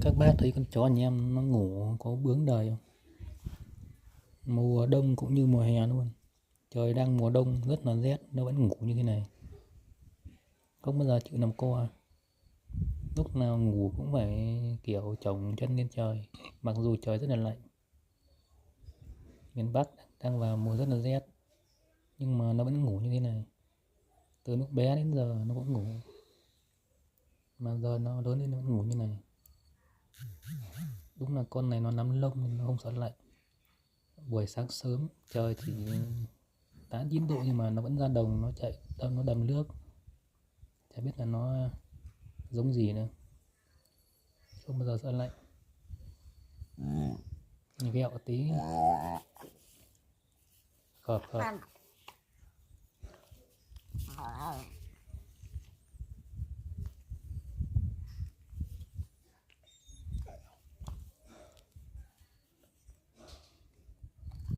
Các bác thấy con chó nhà em nó ngủ có bướng đời không? Mùa đông cũng như mùa hè luôn. Trời đang mùa đông rất là rét, nó vẫn ngủ như thế này. Không bao giờ chịu nằm co. Lúc nào ngủ cũng phải kiểu chồng chân lên trời. Mặc dù trời rất là lạnh. Miền Bắc đang vào mùa rất là rét. Nhưng mà nó vẫn ngủ như thế này. Từ lúc bé đến giờ nó cũng ngủ. Mà giờ nó lớn lên nó vẫn ngủ như này. Đúng là con này nó nắm lông nên nó không sợ lạnh. Buổi sáng sớm trời chỉ 8 9 độ nhưng mà nó vẫn ra đồng nó chạy nó đầm nước. Chả biết là nó giống gì nữa, không bao giờ sợ lạnh. Ghẹo tí khợp khợp.